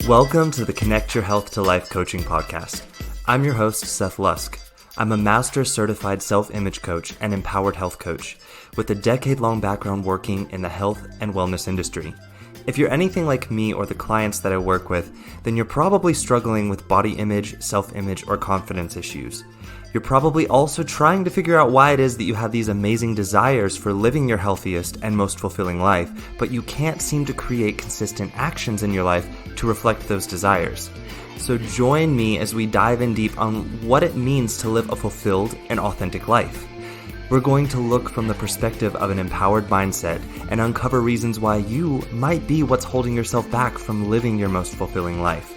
Welcome to the Connect Your Health to Life coaching podcast. I'm your host, Seth Lusk. I'm a master certified self-image coach and empowered health coach with a decade-long background working in the health and wellness industry. If you're anything like me or the clients that I work with, then you're probably struggling with body image, self-image, or confidence issues. You're probably also trying to figure out why it is that you have these amazing desires for living your healthiest and most fulfilling life, but you can't seem to create consistent actions in your life to reflect those desires. So join me as we dive in deep on what it means to live a fulfilled and authentic life. We're going to look from the perspective of an empowered mindset and uncover reasons why you might be what's holding yourself back from living your most fulfilling life.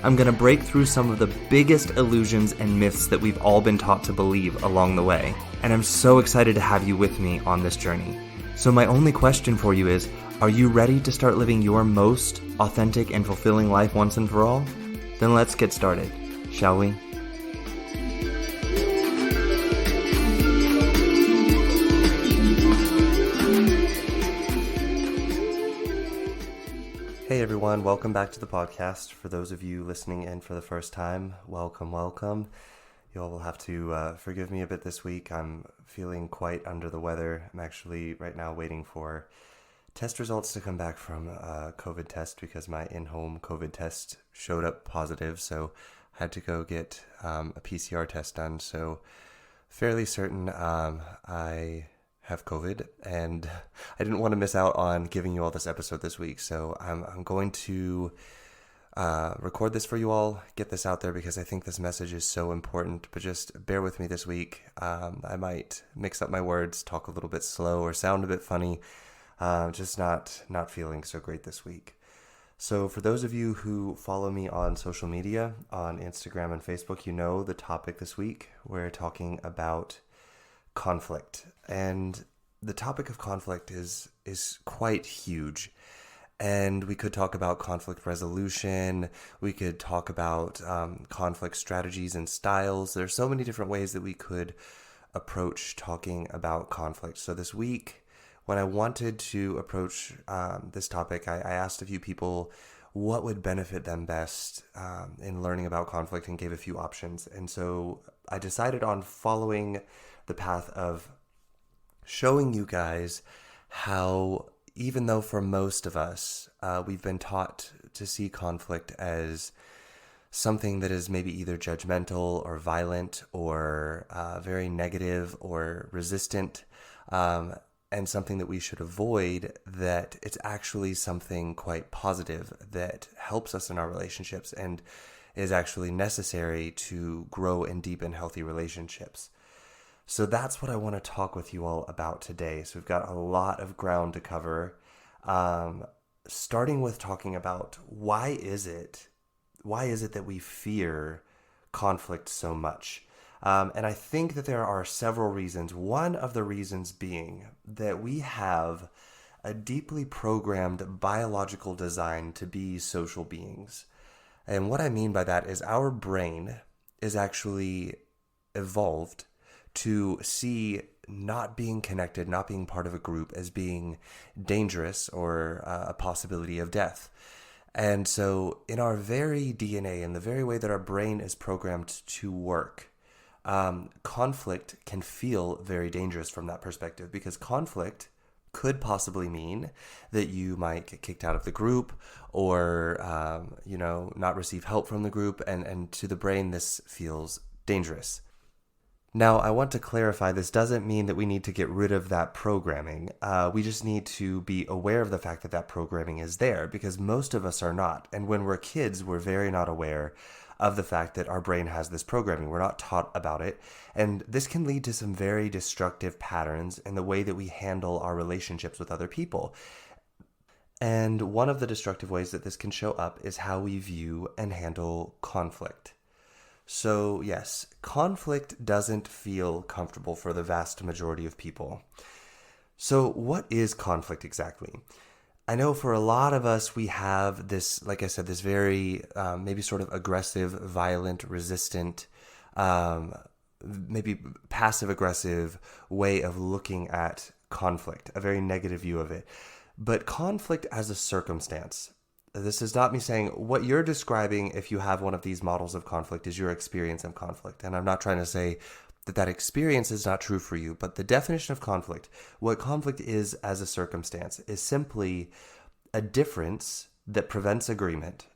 I'm going to break through some of the biggest illusions and myths that we've all been taught to believe along the way. And I'm so excited to have you with me on this journey. So my only question for you is, are you ready to start living your most authentic and fulfilling life once and for all? Then let's get started, shall we? Hey everyone, welcome back to the podcast. For those of you listening in for the first time, welcome. You all will have to forgive me a bit this week. I'm feeling quite under the weather. I'm actually right now waiting for test results to come back from a COVID test because my in-home COVID test showed up positive, so I had to go get a PCR test done. So fairly certain I have COVID, and I didn't want to miss out on giving you all this episode this week, so I'm going to record this for you all, get this out there because I think this message is so important, but just bear with me this week. I might mix up my words, talk a little bit slow, or sound a bit funny. Just not feeling so great this week. So for those of you who follow me on social media, on Instagram and Facebook, you know the topic this week. We're talking about conflict. And the topic of conflict is quite huge. And we could talk about conflict resolution. We could talk about conflict strategies and styles. There's so many different ways that we could approach talking about conflict. So this week, when I wanted to approach this topic, I asked a few people what would benefit them best in learning about conflict and gave a few options. And so I decided on following the path of showing you guys how, even though for most of us, we've been taught to see conflict as something that is maybe either judgmental or violent or very negative or resistant, and something that we should avoid, that it's actually something quite positive that helps us in our relationships and is actually necessary to grow and deepen healthy relationships. So that's what I want to talk with you all about today. So we've got a lot of ground to cover, starting with talking about why is it that we fear conflict so much? And I think that there are several reasons. One of the reasons being that we have a deeply programmed biological design to be social beings. And what I mean by that is our brain is actually evolved to see not being connected, not being part of a group as being dangerous or a possibility of death. And so in our very DNA, in the very way that our brain is programmed to work, conflict can feel very dangerous from that perspective, because conflict could possibly mean that you might get kicked out of the group or, not receive help from the group. And to the brain, this feels dangerous. Now, I want to clarify, this doesn't mean that we need to get rid of that programming. We just need to be aware of the fact that that programming is there, because most of us are not. And when we're kids, we're very not aware of the fact that our brain has this programming. We're not taught about it. And this can lead to some very destructive patterns in the way that we handle our relationships with other people. And one of the destructive ways that this can show up is how we view and handle conflict. So yes, conflict doesn't feel comfortable for the vast majority of people. So what is conflict exactly? I know for a lot of us, we have this, like I said, this very maybe sort of aggressive, violent, resistant, maybe passive-aggressive way of looking at conflict, a very negative view of it. But conflict as a circumstance, This is not me saying what you're describing, if you have one of these models of conflict, is your experience of conflict. And I'm not trying to say that that experience is not true for you, but the definition of conflict, what conflict is as a circumstance, is simply a difference that prevents agreement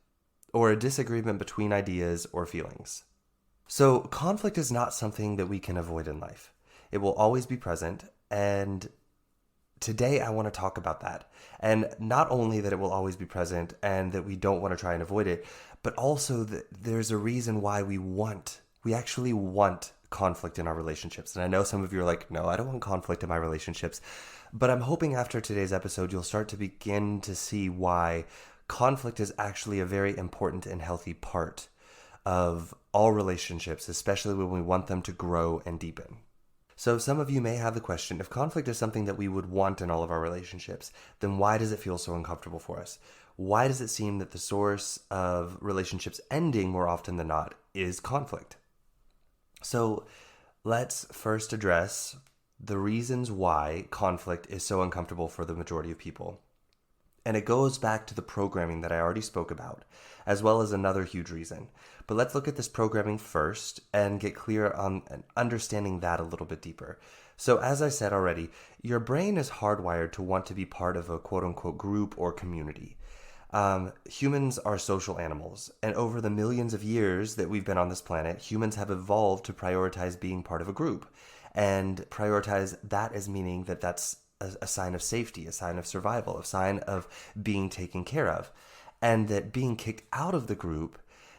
or a disagreement between ideas or feelings. So conflict is not something that we can avoid in life. It will always be present, and today I want to talk about that. And not only that it will always be present and that we don't want to try and avoid it, but also that there's a reason why we actually want conflict in our relationships. And I know some of you are like, no, I don't want conflict in my relationships. But I'm hoping after today's episode, you'll start to begin to see why conflict is actually a very important and healthy part of all relationships, especially when we want them to grow and deepen. So some of you may have the question, if conflict is something that we would want in all of our relationships, then why does it feel so uncomfortable for us? Why does it seem that the source of relationships ending more often than not is conflict? So let's first address the reasons why conflict is so uncomfortable for the majority of people. And it goes back to the programming that I already spoke about, as well as another huge reason. But let's look at this programming first and get clear on understanding that a little bit deeper. So as I said already, your brain is hardwired to want to be part of a quote-unquote group or community. Humans are social animals, and over the millions of years that we've been on this planet, humans have evolved to prioritize being part of a group. And prioritize that as meaning that that's a sign of safety, a sign of survival, a sign of being taken care of. And that being kicked out of the group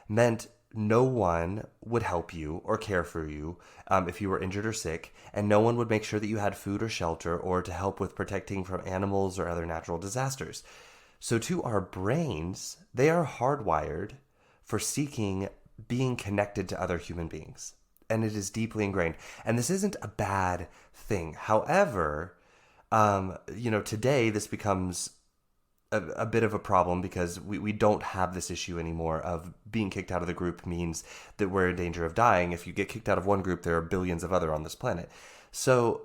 meant no one would help you or care for you if you were injured or sick, and no one would make sure that you had food or shelter or to help with protecting from animals or other natural disasters. So to our brains, they are hardwired for seeking being connected to other human beings. And it is deeply ingrained. And this isn't a bad thing. However, today this becomes a bit of a problem because we don't have this issue anymore of being kicked out of the group means that we're in danger of dying. If you get kicked out of one group, there are billions of other on this planet. So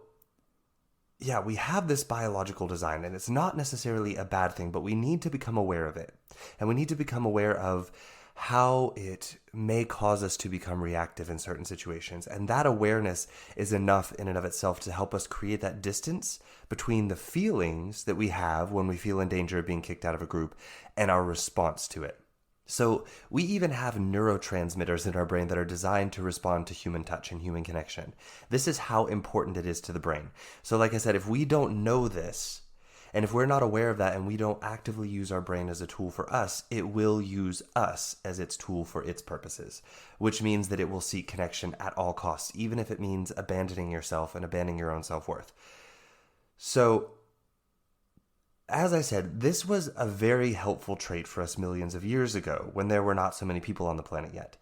yeah, we have this biological design, and it's not necessarily a bad thing, but we need to become aware of it. And we need to become aware of how it may cause us to become reactive in certain situations. And that awareness is enough in and of itself to help us create that distance between the feelings that we have when we feel in danger of being kicked out of a group and our response to it. So we even have neurotransmitters in our brain that are designed to respond to human touch and human connection. This is how important it is to the brain. So like I said, if we don't know this, and if we're not aware of that and we don't actively use our brain as a tool for us, it will use us as its tool for its purposes, which means that it will seek connection at all costs, even if it means abandoning yourself and abandoning your own self-worth. So, as I said, this was a very helpful trait for us millions of years ago when there were not so many people on the planet yet.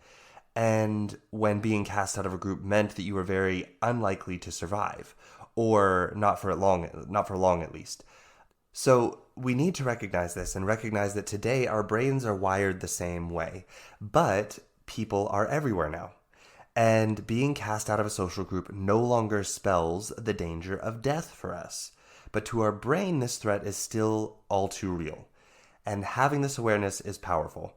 And when being cast out of a group meant that you were very unlikely to survive, or not for long at least. So we need to recognize this and recognize that today our brains are wired the same way, but people are everywhere now. And being cast out of a social group no longer spells the danger of death for us. But to our brain, this threat is still all too real. And having this awareness is powerful.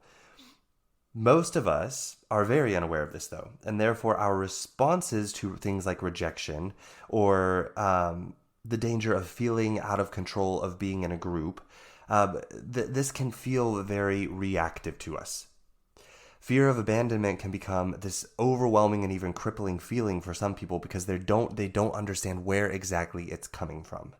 Most of us are very unaware of this, though, and therefore our responses to things like rejection or the danger of feeling out of control of being in a group, this can feel very reactive to us. Fear of abandonment can become this overwhelming and even crippling feeling for some people because they don't understand where exactly it's coming from.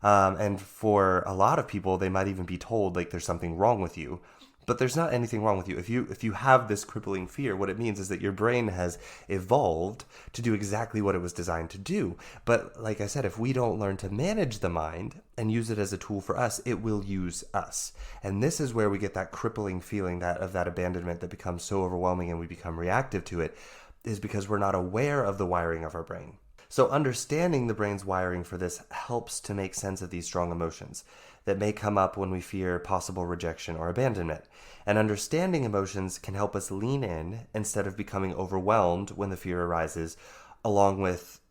And for a lot of people, they might even be told like there's something wrong with you. But there's not anything wrong with you. If you have this crippling fear, what it means is that your brain has evolved to do exactly what it was designed to do. But like I said, if we don't learn to manage the mind and use it as a tool for us, it will use us. And this is where we get that crippling feeling of that abandonment that becomes so overwhelming and we become reactive to it, is because we're not aware of the wiring of our brain. So understanding the brain's wiring for this helps to make sense of these strong emotions that may come up when we fear possible rejection or abandonment. And understanding emotions can help us lean in instead of becoming overwhelmed when the fear arises, along with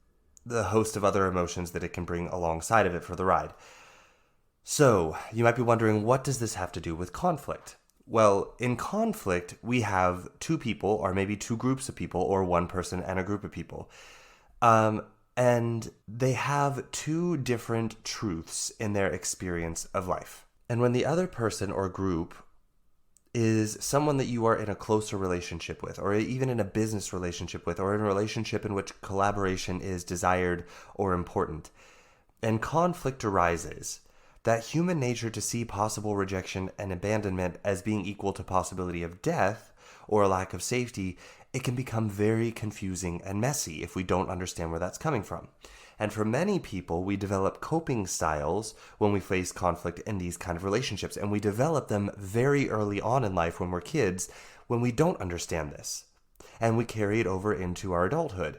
the host of other emotions that it can bring alongside of it for the ride. So, you might be wondering, what does this have to do with conflict? Well, in conflict, we have two people, or maybe two groups of people, or one person and a group of people. Um, and they have two different truths in their experience of life. And when the other person or group is someone that you are in a closer relationship with, or even in a business relationship with, or in a relationship in which collaboration is desired or important, and conflict arises, that human nature to see possible rejection and abandonment as being equal to possibility of death or a lack of safety, it can become very confusing and messy if we don't understand where that's coming from. And for many people, we develop coping styles when we face conflict in these kind of relationships. And we develop them very early on in life when we're kids, when we don't understand this. And we carry it over into our adulthood.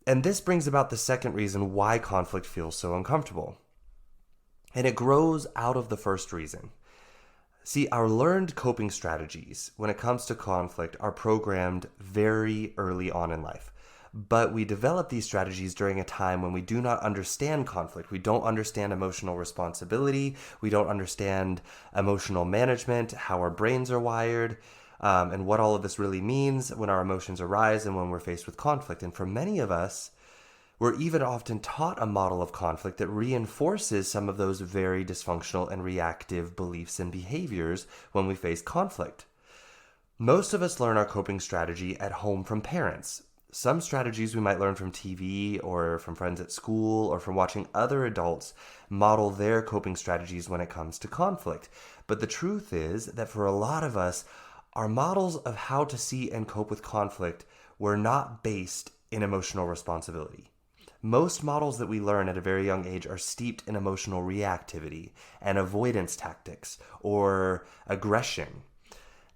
And this brings about the second reason why conflict feels so uncomfortable. And it grows out of the first reason. See, our learned coping strategies when it comes to conflict are programmed very early on in life. But we develop these strategies during a time when we do not understand conflict. We don't understand emotional responsibility. We don't understand emotional management, how our brains are wired, and what all of this really means when our emotions arise and when we're faced with conflict. And for many of us, we're even often taught a model of conflict that reinforces some of those very dysfunctional and reactive beliefs and behaviors when we face conflict. Most of us learn our coping strategy at home from parents. Some strategies we might learn from TV or from friends at school or from watching other adults model their coping strategies when it comes to conflict. But the truth is that for a lot of us, our models of how to see and cope with conflict were not based in emotional responsibility. Most models that we learn at a very young age are steeped in emotional reactivity and avoidance tactics or aggression.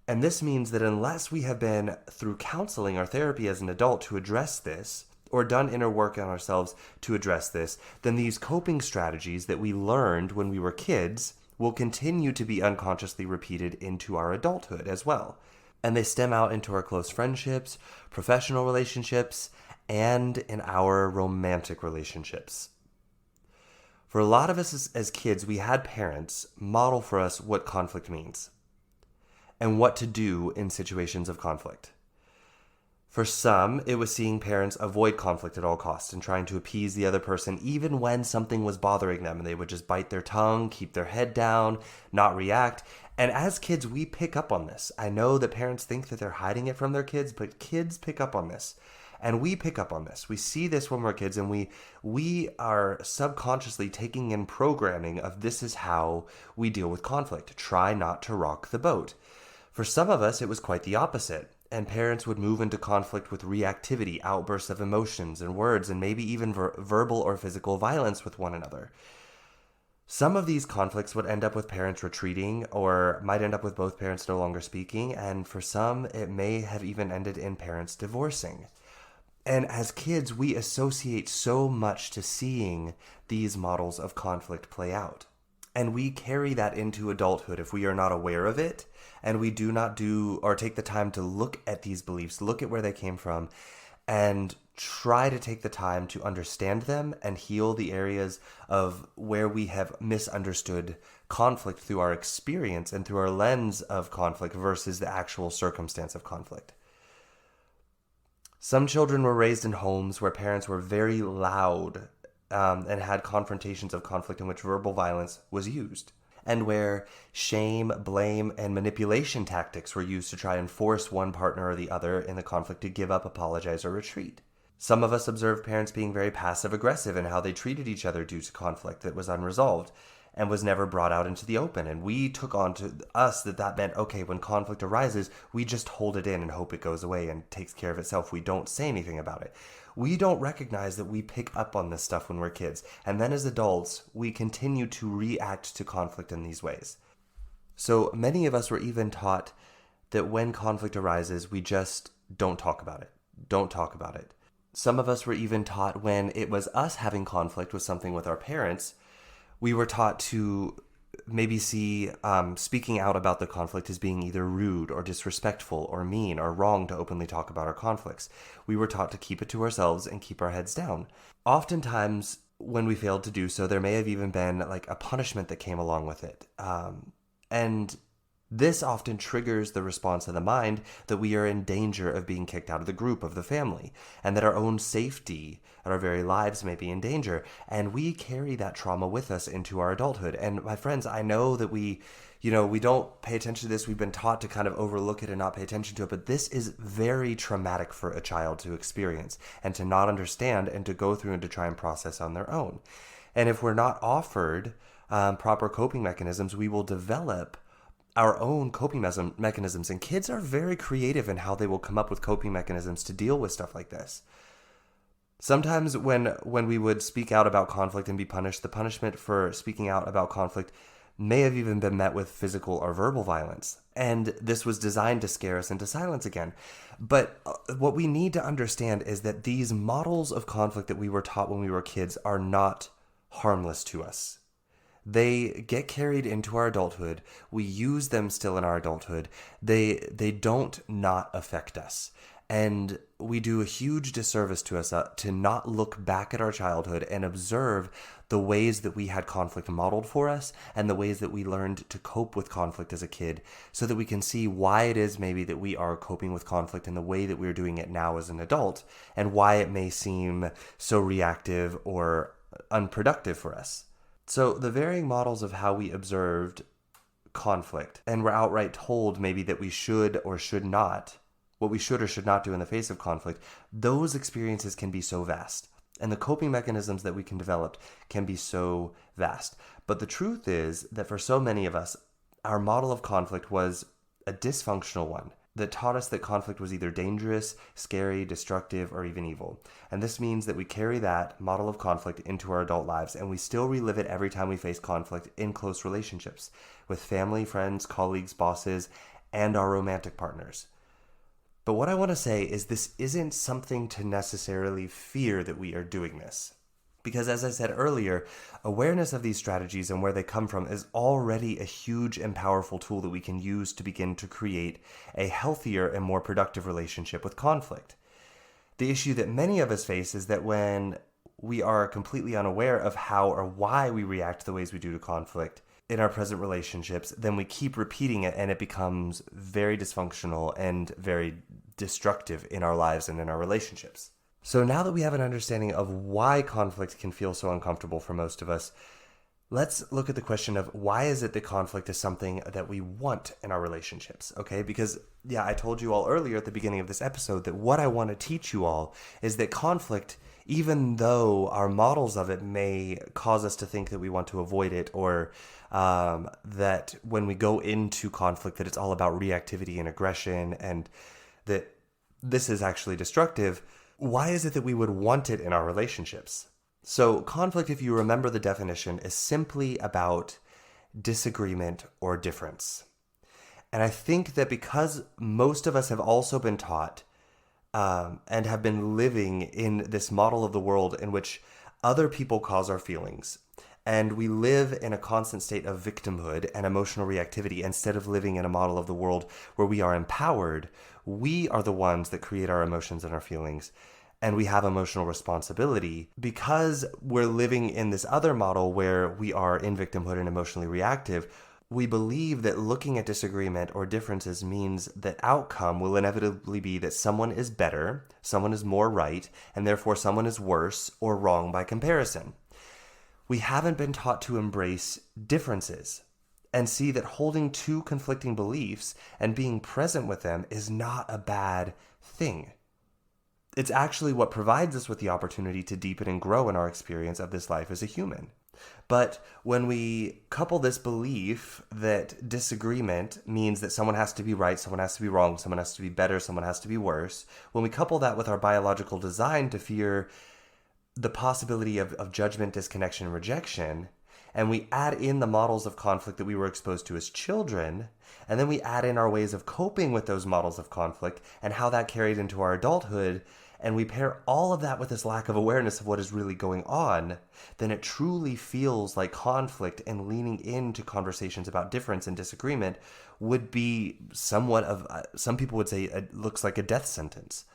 And this means that unless we have been through counseling or therapy as an adult to address this, or done inner work on ourselves to address this, then these coping strategies that we learned when we were kids will continue to be unconsciously repeated into our adulthood as well. And they stem out into our close friendships, professional relationships, and in our romantic relationships. For a lot of us as kids, we had parents model for us what conflict means and what to do in situations of conflict. For some, it was seeing parents avoid conflict at all costs and trying to appease the other person even when something was bothering them, and they would just bite their tongue, keep their head down, not react. And as kids, we pick up on this. I know that parents think that they're hiding it from their kids, but kids pick up on this. And we pick up on this. We see this when we're kids, and we are subconsciously taking in programming of this is how we deal with conflict. Try not to rock the boat. For some of us, it was quite the opposite. And parents would move into conflict with reactivity, outbursts of emotions and words, and maybe even verbal or physical violence with one another. Some of these conflicts would end up with parents retreating, or might end up with both parents no longer speaking, and for some, it may have even ended in parents divorcing. And as kids, we associate so much to seeing these models of conflict play out. And we carry that into adulthood if we are not aware of it, and we do not do or take the time to look at these beliefs, look at where they came from, and try to take the time to understand them and heal the areas of where we have misunderstood conflict through our experience and through our lens of conflict versus the actual circumstance of conflict. Some children were raised in homes where parents were very loud and had confrontations of conflict in which verbal violence was used, and where shame, blame, and manipulation tactics were used to try and force one partner or the other in the conflict to give up, apologize, or retreat. Some of us observed parents being very passive-aggressive in how they treated each other due to conflict that was unresolved and was never brought out into the open. And we took on to us that meant, okay, when conflict arises, we just hold it in and hope it goes away and takes care of itself. We don't say anything about it. We don't recognize that we pick up on this stuff when we're kids. And then as adults, we continue to react to conflict in these ways. So many of us were even taught that when conflict arises, we just don't talk about it. Don't talk about it. Some of us were even taught when it was us having conflict with something with our parents, we were taught to maybe see speaking out about the conflict as being either rude or disrespectful or mean or wrong to openly talk about our conflicts. We were taught to keep it to ourselves and keep our heads down. Oftentimes, when we failed to do so, there may have even been like a punishment that came along with it. And this often triggers the response of the mind that we are in danger of being kicked out of the group, of the family, and that our own safety and our very lives may be in danger. And we carry that trauma with us into our adulthood. And my friends, I know that we don't pay attention to this. We've been taught to kind of overlook it and not pay attention to it. But this is very traumatic for a child to experience and to not understand and to go through and to try and process on their own. And if we're not offered proper coping mechanisms, we will develop our own coping mechanisms. And kids are very creative in how they will come up with coping mechanisms to deal with stuff like this. Sometimes when we would speak out about conflict and be punished, the punishment for speaking out about conflict may have even been met with physical or verbal violence. And this was designed to scare us into silence again. But what we need to understand is that these models of conflict that we were taught when we were kids are not harmless to us. They get carried into our adulthood. We use them still in our adulthood. They don't not affect us. And we do a huge disservice to us to not look back at our childhood and observe the ways that we had conflict modeled for us and the ways that we learned to cope with conflict as a kid, so that we can see why it is maybe that we are coping with conflict in the way that we're doing it now as an adult, and why it may seem so reactive or unproductive for us. So the varying models of how we observed conflict and were outright told maybe that we should or should not, what we should or should not do in the face of conflict, those experiences can be so vast. And the coping mechanisms that we can develop can be so vast. But the truth is that for so many of us, our model of conflict was a dysfunctional one that taught us that conflict was either dangerous, scary, destructive, or even evil. And this means that we carry that model of conflict into our adult lives, and we still relive it every time we face conflict in close relationships with family, friends, colleagues, bosses, and our romantic partners. But what I want to say is this isn't something to necessarily fear that we are doing this. Because as I said earlier, awareness of these strategies and where they come from is already a huge and powerful tool that we can use to begin to create a healthier and more productive relationship with conflict. The issue that many of us face is that when we are completely unaware of how or why we react the ways we do to conflict in our present relationships, then we keep repeating it and it becomes very dysfunctional and very destructive in our lives and in our relationships. So now that we have an understanding of why conflict can feel so uncomfortable for most of us, let's look at the question of why is it that conflict is something that we want in our relationships, okay? Because, yeah, I told you all earlier at the beginning of this episode that what I want to teach you all is that conflict, even though our models of it may cause us to think that we want to avoid it, or that when we go into conflict that it's all about reactivity and aggression and that this is actually destructive, why is it that we would want it in our relationships? So conflict, if you remember the definition, is simply about disagreement or difference. And I think that because most of us have also been taught and have been living in this model of the world in which other people cause our feelings, and we live in a constant state of victimhood and emotional reactivity instead of living in a model of the world where we are empowered, we are the ones that create our emotions and our feelings, and we have emotional responsibility. Because we're living in this other model where we are in victimhood and emotionally reactive, we believe that looking at disagreement or differences means that outcome will inevitably be that someone is better, someone is more right, and therefore someone is worse or wrong by comparison. We haven't been taught to embrace differences and see that holding two conflicting beliefs and being present with them is not a bad thing. It's actually what provides us with the opportunity to deepen and grow in our experience of this life as a human. But when we couple this belief that disagreement means that someone has to be right, someone has to be wrong, someone has to be better, someone has to be worse, when we couple that with our biological design to fear the possibility of judgment, disconnection, and rejection, and we add in the models of conflict that we were exposed to as children, and then we add in our ways of coping with those models of conflict and how that carried into our adulthood, and we pair all of that with this lack of awareness of what is really going on, then it truly feels like conflict and leaning into conversations about difference and disagreement would be somewhat of, some people would say it looks like a death sentence.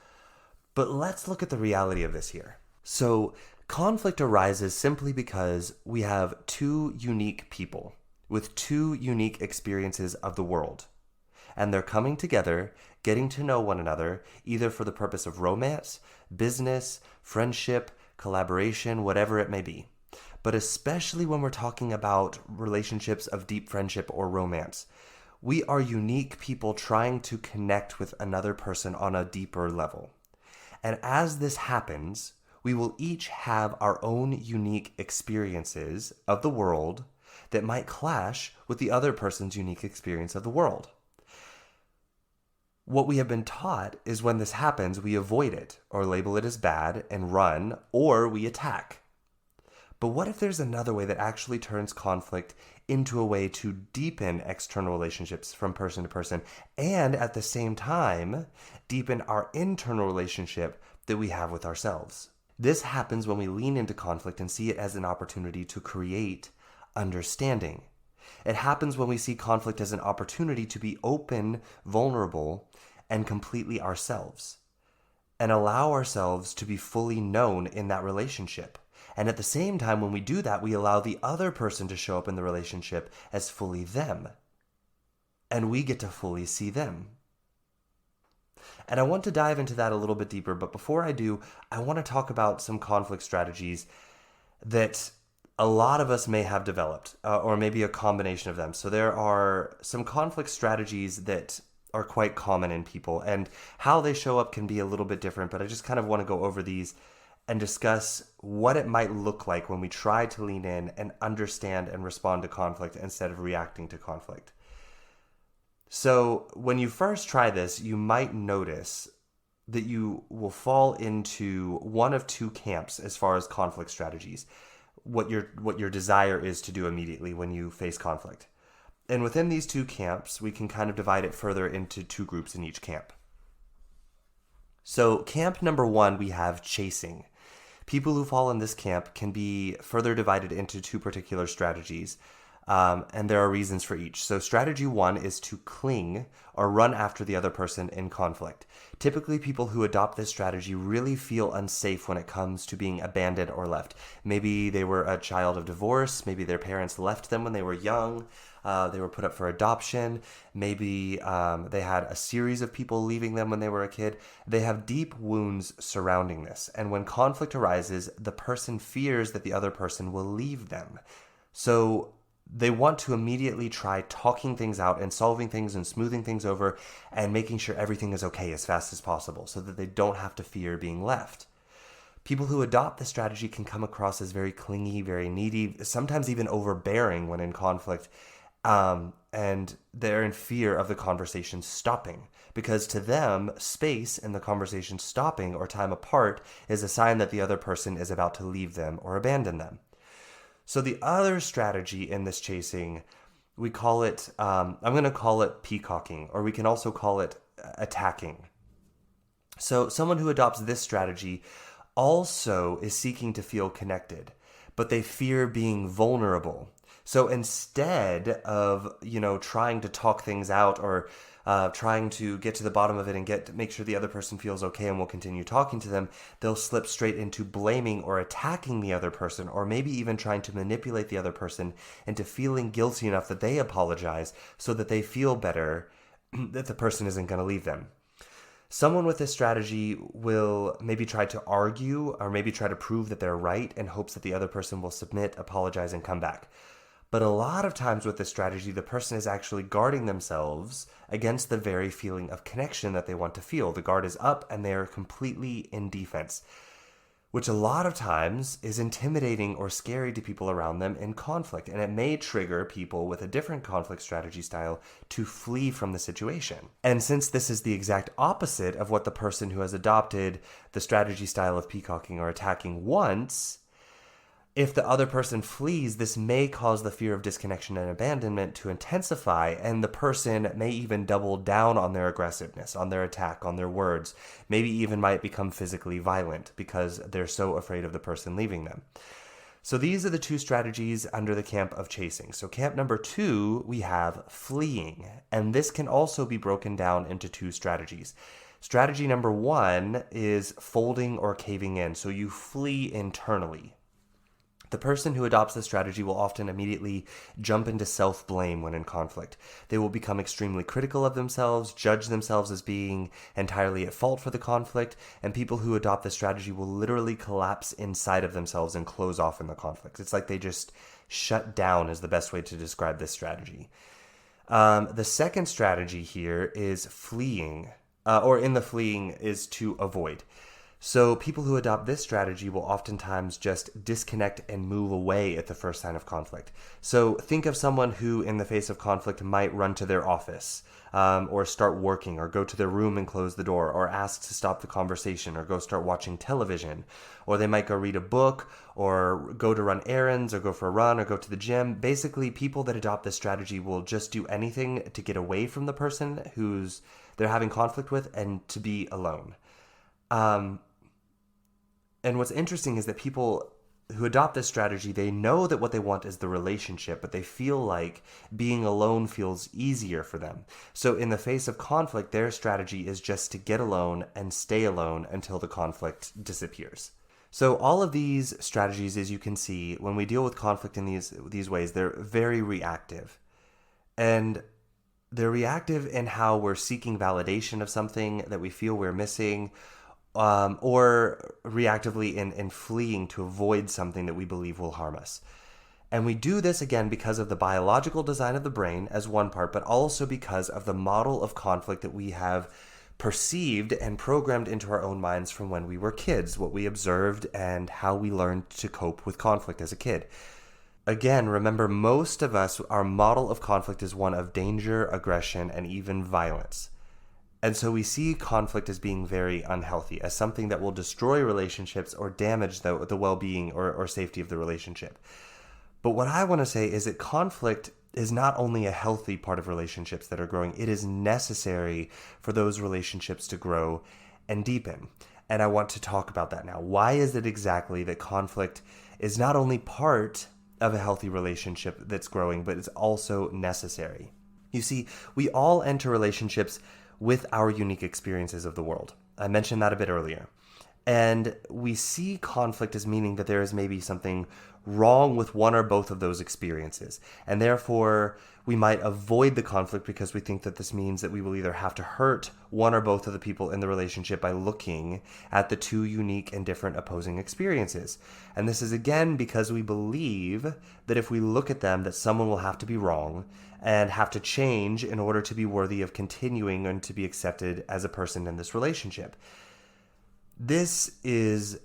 But let's look at the reality of this here. So Conflict arises simply because we have two unique people with two unique experiences of the world. And they're coming together, getting to know one another, either for the purpose of romance, business, friendship, collaboration, whatever it may be. But especially when we're talking about relationships of deep friendship or romance, we are unique people trying to connect with another person on a deeper level. And as this happens, we will each have our own unique experiences of the world that might clash with the other person's unique experience of the world. What we have been taught is when this happens, we avoid it or label it as bad and run, or we attack. But what if there's another way that actually turns conflict into a way to deepen external relationships from person to person, and at the same time, deepen our internal relationship that we have with ourselves? This happens when we lean into conflict and see it as an opportunity to create understanding. It happens when we see conflict as an opportunity to be open, vulnerable, and completely ourselves, and allow ourselves to be fully known in that relationship. And at the same time, when we do that, we allow the other person to show up in the relationship as fully them. And we get to fully see them. And I want to dive into that a little bit deeper, but before I do, I want to talk about some conflict strategies that a lot of us may have developed, or maybe a combination of them. So there are some conflict strategies that are quite common in people, and how they show up can be a little bit different, but I just kind of want to go over these and discuss what it might look like when we try to lean in and understand and respond to conflict instead of reacting to conflict. So when you first try this, you might notice that you will fall into one of two camps as far as conflict strategies, what your desire is to do immediately when you face conflict. And within these two camps, we can kind of divide it further into two groups in each camp. So camp number one, we have chasing. People who fall in this camp can be further divided into two particular strategies, and there are reasons for each. So strategy one is to cling or run after the other person in conflict. Typically, people who adopt this strategy really feel unsafe when it comes to being abandoned or left. Maybe they were a child of divorce. Maybe their parents left them when they were young. They were put up for adoption. Maybe they had a series of people leaving them when they were a kid. They have deep wounds surrounding this. And when conflict arises, the person fears that the other person will leave them. So they want to immediately try talking things out and solving things and smoothing things over and making sure everything is okay as fast as possible so that they don't have to fear being left. People who adopt this strategy can come across as very clingy, very needy, sometimes even overbearing when in conflict, and they're in fear of the conversation stopping, because to them, space in the conversation stopping or time apart is a sign that the other person is about to leave them or abandon them. So the other strategy in this chasing, we call it, I'm going to call it peacocking, or we can also call it attacking. So someone who adopts this strategy also is seeking to feel connected, but they fear being vulnerable. So instead of, trying to talk things out or trying to get to the bottom of it and make sure the other person feels okay and will continue talking to them, they'll slip straight into blaming or attacking the other person, or maybe even trying to manipulate the other person into feeling guilty enough that they apologize so that they feel better that the person isn't going to leave them. Someone with this strategy will maybe try to argue or maybe try to prove that they're right in hopes that the other person will submit, apologize, and come back. But a lot of times with this strategy, the person is actually guarding themselves against the very feeling of connection that they want to feel. The guard is up and they are completely in defense, which a lot of times is intimidating or scary to people around them in conflict. And it may trigger people with a different conflict strategy style to flee from the situation. And since this is the exact opposite of what the person who has adopted the strategy style of peacocking or attacking wants, if the other person flees, this may cause the fear of disconnection and abandonment to intensify, and the person may even double down on their aggressiveness, on their attack, on their words, maybe even might become physically violent because they're so afraid of the person leaving them. So these are the two strategies under the camp of chasing. So camp number 2, we have fleeing, and this can also be broken down into two strategies. Strategy number 1 is folding or caving in. So you flee internally. The person who adopts this strategy will often immediately jump into self-blame when in conflict. They will become extremely critical of themselves, judge themselves as being entirely at fault for the conflict, and people who adopt this strategy will literally collapse inside of themselves and close off in the conflict. It's like they just shut down is the best way to describe this strategy. The second strategy here is fleeing, or in the fleeing is to avoid. So people who adopt this strategy will oftentimes just disconnect and move away at the first sign of conflict. So think of someone who, in the face of conflict, might run to their office, or start working, or go to their room and close the door, or ask to stop the conversation, or go start watching television. Or they might go read a book, or go to run errands, or go for a run, or go to the gym. Basically, people that adopt this strategy will just do anything to get away from the person who's they're having conflict with and to be alone. And what's interesting is that people who adopt this strategy, they know that what they want is the relationship, but they feel like being alone feels easier for them. So in the face of conflict, their strategy is just to get alone and stay alone until the conflict disappears. So all of these strategies, as you can see, when we deal with conflict in these ways, they're very reactive. And they're reactive in how we're seeking validation of something that we feel we're missing, or reactively in fleeing to avoid something that we believe will harm us. And we do this, again, because of the biological design of the brain as one part, but also because of the model of conflict that we have perceived and programmed into our own minds from when we were kids, what we observed and how we learned to cope with conflict as a kid. Again, remember, most of us, our model of conflict is one of danger, aggression, and even violence. And so we see conflict as being very unhealthy, as something that will destroy relationships or damage the well-being or safety of the relationship. But what I want to say is that conflict is not only a healthy part of relationships that are growing, it is necessary for those relationships to grow and deepen. And I want to talk about that now. Why is it exactly that conflict is not only part of a healthy relationship that's growing, but it's also necessary? You see, we all enter relationships with our unique experiences of the world. I mentioned that a bit earlier. And we see conflict as meaning that there is maybe something wrong with one or both of those experiences. And therefore, we might avoid the conflict because we think that this means that we will either have to hurt one or both of the people in the relationship by looking at the two unique and different opposing experiences. And this is again because we believe that if we look at them, that someone will have to be wrong and have to change in order to be worthy of continuing and to be accepted as a person in this relationship. This is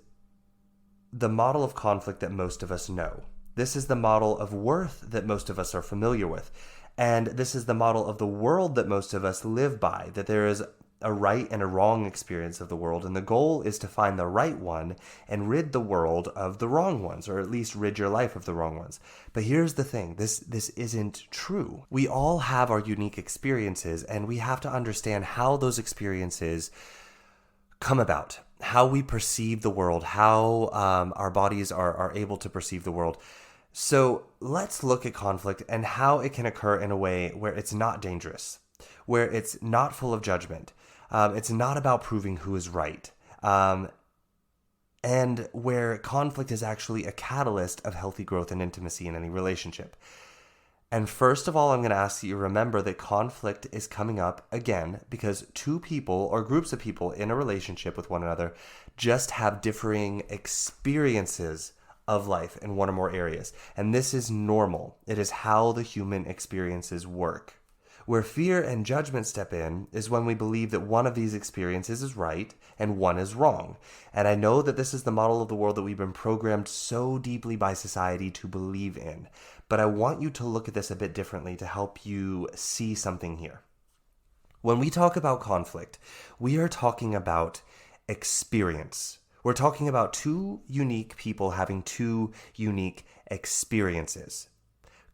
the model of conflict that most of us know. This is the model of worth that most of us are familiar with. And this is the model of the world that most of us live by, that there is a right and a wrong experience of the world. And the goal is to find the right one and rid the world of the wrong ones, or at least rid your life of the wrong ones. But here's the thing, this isn't true. We all have our unique experiences, and we have to understand how those experiences come about, how we perceive the world, how our bodies are able to perceive the world. So let's look at conflict and how it can occur in a way where it's not dangerous, where it's not full of judgment. It's not about proving who is right. And where conflict is actually a catalyst of healthy growth and intimacy in any relationship. And first of all, I'm going to ask you to remember that conflict is coming up again because two people or groups of people in a relationship with one another just have differing experiences of life in one or more areas. And this is normal. It is how the human experiences work. Where fear and judgment step in is when we believe that one of these experiences is right and one is wrong. And I know that this is the model of the world that we've been programmed so deeply by society to believe in. But I want you to look at this a bit differently to help you see something here. When we talk about conflict, we are talking about experience. We're talking about two unique people having two unique experiences.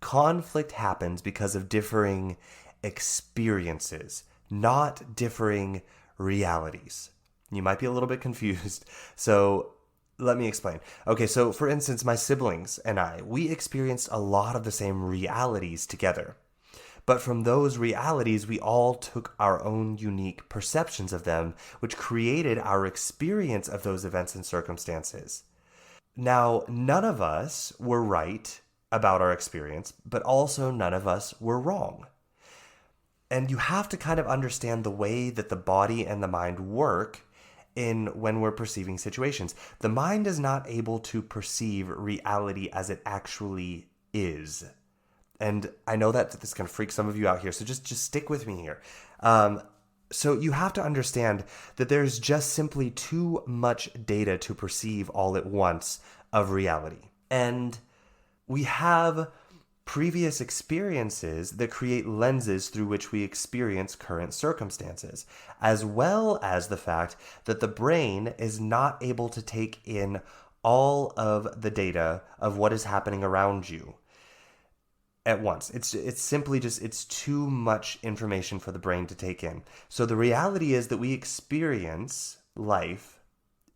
Conflict happens because of differing experiences, not differing realities. You might be a little bit confused, so let me explain. Okay, so for instance, my siblings and I, we experienced a lot of the same realities together. But from those realities, we all took our own unique perceptions of them, which created our experience of those events and circumstances. Now, none of us were right about our experience, but also none of us were wrong. And you have to kind of understand the way that the body and the mind work in when we're perceiving situations. The mind is not able to perceive reality as it actually is. And I know that this is going to freak some of you out here, so just stick with me here. So you have to understand that there's just simply too much data to perceive all at once of reality. And we have previous experiences that create lenses through which we experience current circumstances, as well as the fact that the brain is not able to take in all of the data of what is happening around you at once. It's simply just, it's too much information for the brain to take in. So the reality is that we experience life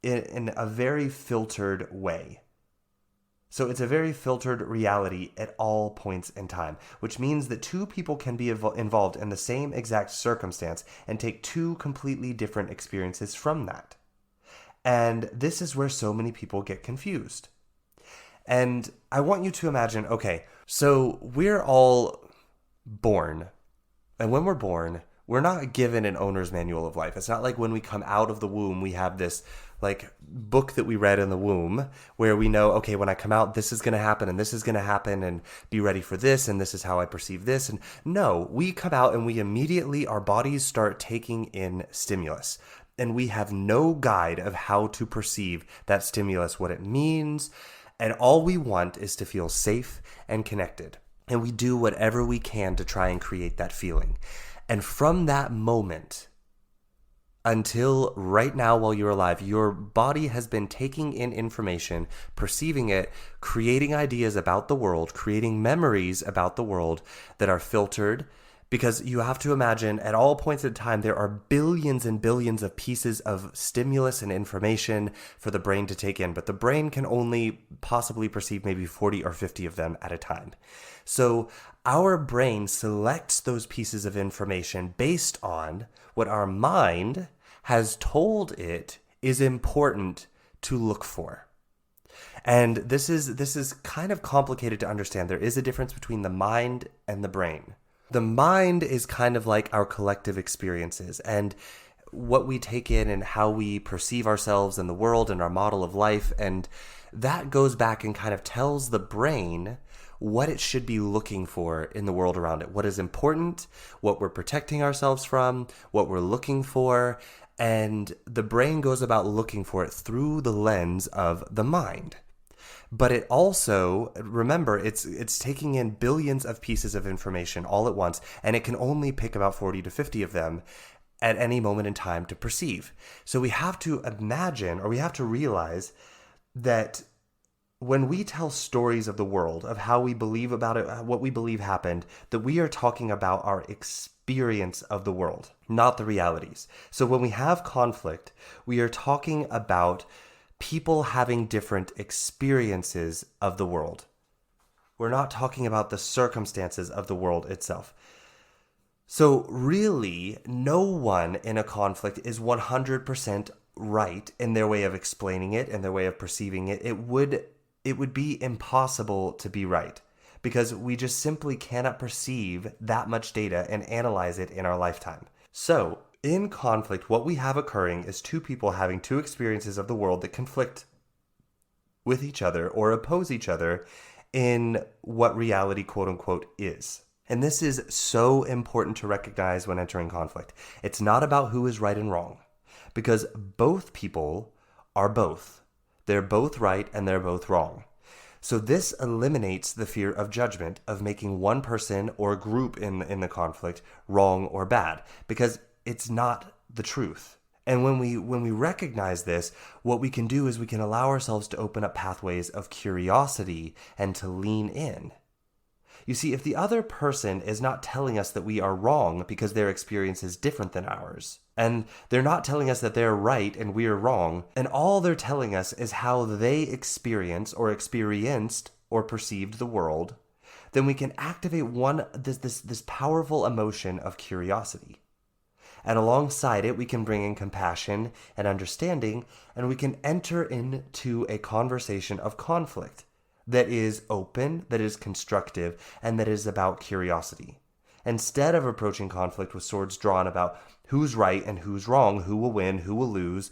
in a very filtered way. So it's a very filtered reality at all points in time, which means that two people can be involved in the same exact circumstance and take two completely different experiences from that. And this is where so many people get confused. And I want you to imagine, okay, so we're all born. And when we're born, we're not given an owner's manual of life. It's not like when we come out of the womb, we have this like book that we read in the womb where we know, okay, when I come out, this is going to happen and this is going to happen and be ready for this. And this is how I perceive this. And no, we come out and we immediately, our bodies start taking in stimulus. And we have no guide of how to perceive that stimulus, what it means. And all we want is to feel safe and connected. And we do whatever we can to try and create that feeling. And from that moment until right now while you're alive, your body has been taking in information, perceiving it, creating ideas about the world, creating memories about the world that are filtered. Because you have to imagine at all points in time, there are billions and billions of pieces of stimulus and information for the brain to take in. But the brain can only possibly perceive maybe 40 or 50 of them at a time. So our brain selects those pieces of information based on what our mind has told it is important to look for. And this is kind of complicated to understand. There is a difference between the mind and the brain. The mind is kind of like our collective experiences and what we take in and how we perceive ourselves and the world and our model of life. And that goes back and kind of tells the brain what it should be looking for in the world around it, what is important, what we're protecting ourselves from, what we're looking for. And the brain goes about looking for it through the lens of the mind. But it also, remember, it's taking in billions of pieces of information all at once, and it can only pick about 40 to 50 of them at any moment in time to perceive. So we have to imagine, or we have to realize that when we tell stories of the world, of how we believe about it, what we believe happened, that we are talking about our experience of the world, not the realities. So when we have conflict, we are talking about people having different experiences of the world. We're not talking about the circumstances of the world itself. So really, no one in a conflict is 100% right in their way of explaining it and their way of perceiving it. It would be impossible to be right because we just simply cannot perceive that much data and analyze it in our lifetime. So in conflict, what we have occurring is two people having two experiences of the world that conflict with each other or oppose each other in what reality, quote unquote, is. And this is so important to recognize when entering conflict. It's not about who is right and wrong, because both people are both. They're both right and they're both wrong. So this eliminates the fear of judgment, of making one person or group in the conflict wrong or bad, because it's not the truth. And when we recognize this, what we can do is we can allow ourselves to open up pathways of curiosity and to lean in. You see, if the other person is not telling us that we are wrong because their experience is different than ours, and they're not telling us that they're right and we're wrong, and all they're telling us is how they experience or experienced or perceived the world, then we can activate this powerful emotion of curiosity. And alongside it, we can bring in compassion and understanding, and we can enter into a conversation of conflict that is open, that is constructive, and that is about curiosity. Instead of approaching conflict with swords drawn about who's right and who's wrong, who will win, who will lose,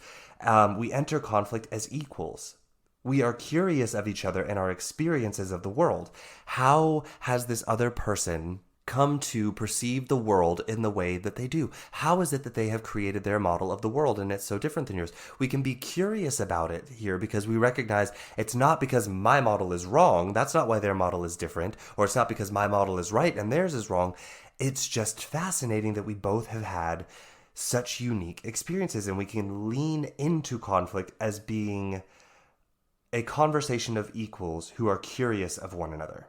we enter conflict as equals. We are curious of each other and our experiences of the world. How has this other person come to perceive the world in the way that they do? How is it that they have created their model of the world and it's so different than yours? We can be curious about it here because we recognize it's not because my model is wrong. That's not why their model is different. Or it's not because my model is right and theirs is wrong. It's just fascinating that we both have had such unique experiences, and we can lean into conflict as being a conversation of equals who are curious of one another.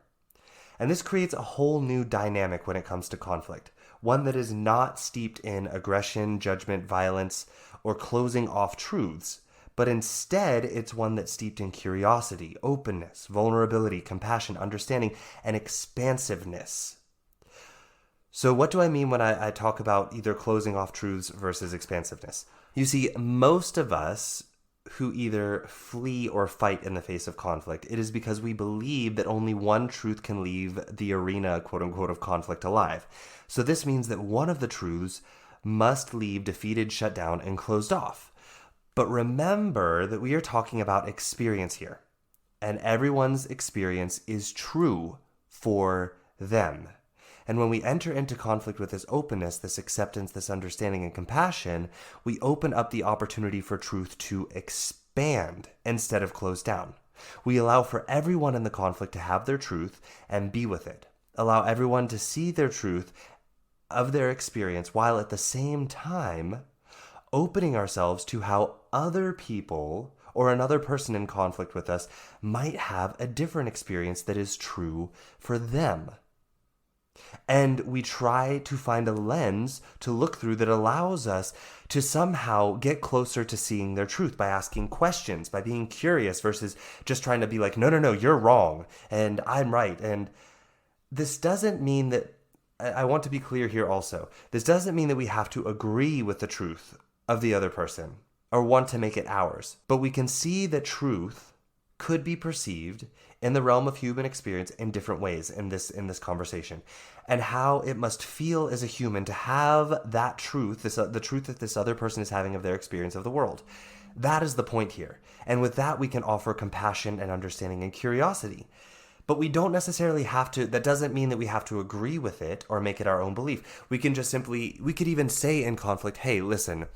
And this creates a whole new dynamic when it comes to conflict, one that is not steeped in aggression, judgment, violence, or closing off truths, but instead it's one that's steeped in curiosity, openness, vulnerability, compassion, understanding, and expansiveness. So what do I mean when I talk about either closing off truths versus expansiveness? You see, most of us who either flee or fight in the face of conflict, it is because we believe that only one truth can leave the arena, quote unquote, of conflict alive. So this means that one of the truths must leave defeated, shut down, and closed off. But remember that we are talking about experience here, and everyone's experience is true for them. And when we enter into conflict with this openness, this acceptance, this understanding and compassion, we open up the opportunity for truth to expand instead of close down. We allow for everyone in the conflict to have their truth and be with it. Allow everyone to see their truth of their experience while at the same time opening ourselves to how other people or another person in conflict with us might have a different experience that is true for them. And we try to find a lens to look through that allows us to somehow get closer to seeing their truth by asking questions, by being curious versus just trying to be like, no, you're wrong and I'm right. And this doesn't mean that, I want to be clear here also, this doesn't mean that we have to agree with the truth of the other person or want to make it ours. But we can see that truth could be perceived in the realm of human experience in different ways in this conversation, and how it must feel as a human to have that truth, the truth that this other person is having of their experience of the world. That is the point here. And with that, we can offer compassion and understanding and curiosity. But we don't necessarily have to, that doesn't mean that we have to agree with it or make it our own belief. We can just simply, we could even say in conflict, hey, listen,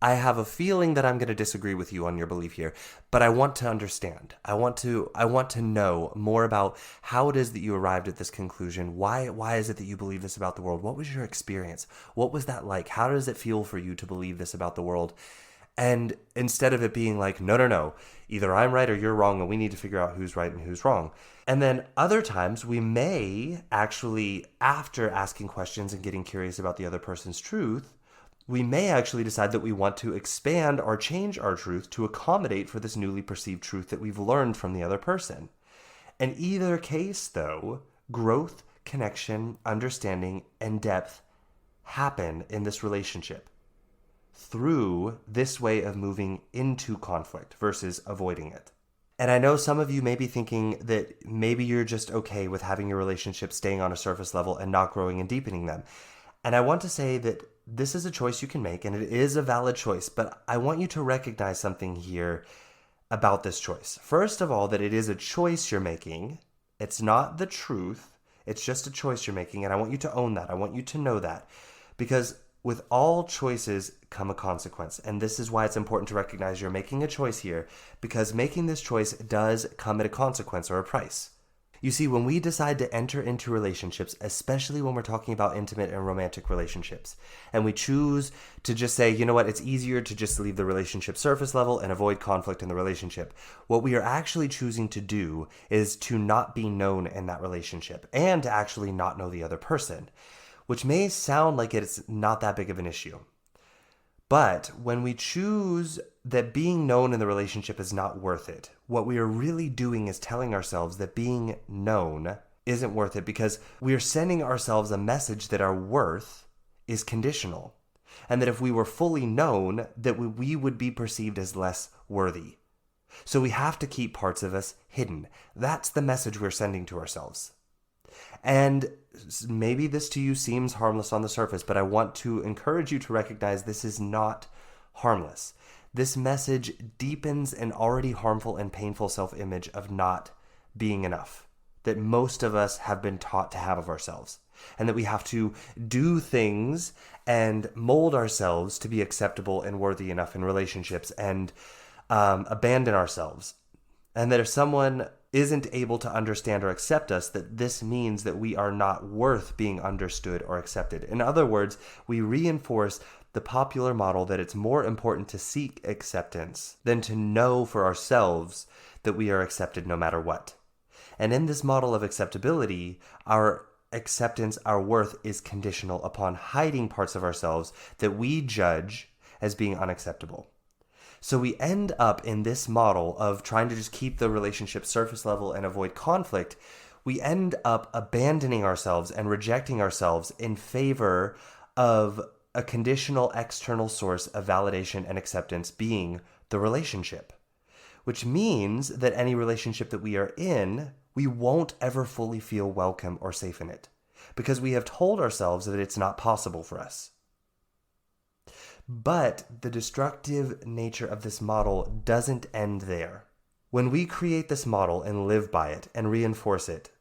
I have a feeling that I'm going to disagree with you on your belief here, but I want to understand. I want to know more about how it is that you arrived at this conclusion. Why is it that you believe this about the world? What was your experience? What was that like? How does it feel for you to believe this about the world? And instead of it being like, no, either I'm right or you're wrong, and we need to figure out who's right and who's wrong. And then other times we may actually, after asking questions and getting curious about the other person's truth, we may actually decide that we want to expand or change our truth to accommodate for this newly perceived truth that we've learned from the other person. In either case, though, growth, connection, understanding, and depth happen in this relationship through this way of moving into conflict versus avoiding it. And I know some of you may be thinking that maybe you're just okay with having your relationships staying on a surface level and not growing and deepening them. And I want to say that this is a choice you can make, and it is a valid choice, but I want you to recognize something here about this choice. First of all, that it is a choice you're making. It's not the truth. It's just a choice you're making, and I want you to own that. I want you to know that, because with all choices come a consequence, and this is why it's important to recognize you're making a choice here, because making this choice does come at a consequence or a price. You see, when we decide to enter into relationships, especially when we're talking about intimate and romantic relationships, and we choose to just say, you know what, it's easier to just leave the relationship surface level and avoid conflict in the relationship, what we are actually choosing to do is to not be known in that relationship and to actually not know the other person, which may sound like it's not that big of an issue. But when we choose that being known in the relationship is not worth it, what we are really doing is telling ourselves that being known isn't worth it because we're sending ourselves a message that our worth is conditional. And that if we were fully known, that we would be perceived as less worthy. So we have to keep parts of us hidden. That's the message we're sending to ourselves. And maybe this to you seems harmless on the surface, but I want to encourage you to recognize this is not harmless. This message deepens an already harmful and painful self-image of not being enough that most of us have been taught to have of ourselves, and that we have to do things and mold ourselves to be acceptable and worthy enough in relationships and abandon ourselves. And that if someone isn't able to understand or accept us, that this means that we are not worth being understood or accepted. In other words, we reinforce the popular model that it's more important to seek acceptance than to know for ourselves that we are accepted no matter what. And in this model of acceptability, our acceptance, our worth is conditional upon hiding parts of ourselves that we judge as being unacceptable. So we end up in this model of trying to just keep the relationship surface level and avoid conflict. We end up abandoning ourselves and rejecting ourselves in favor of a conditional external source of validation and acceptance being the relationship. Which means that any relationship that we are in, we won't ever fully feel welcome or safe in it, because we have told ourselves that it's not possible for us. But the destructive nature of this model doesn't end there. When we create this model and live by it and reinforce it,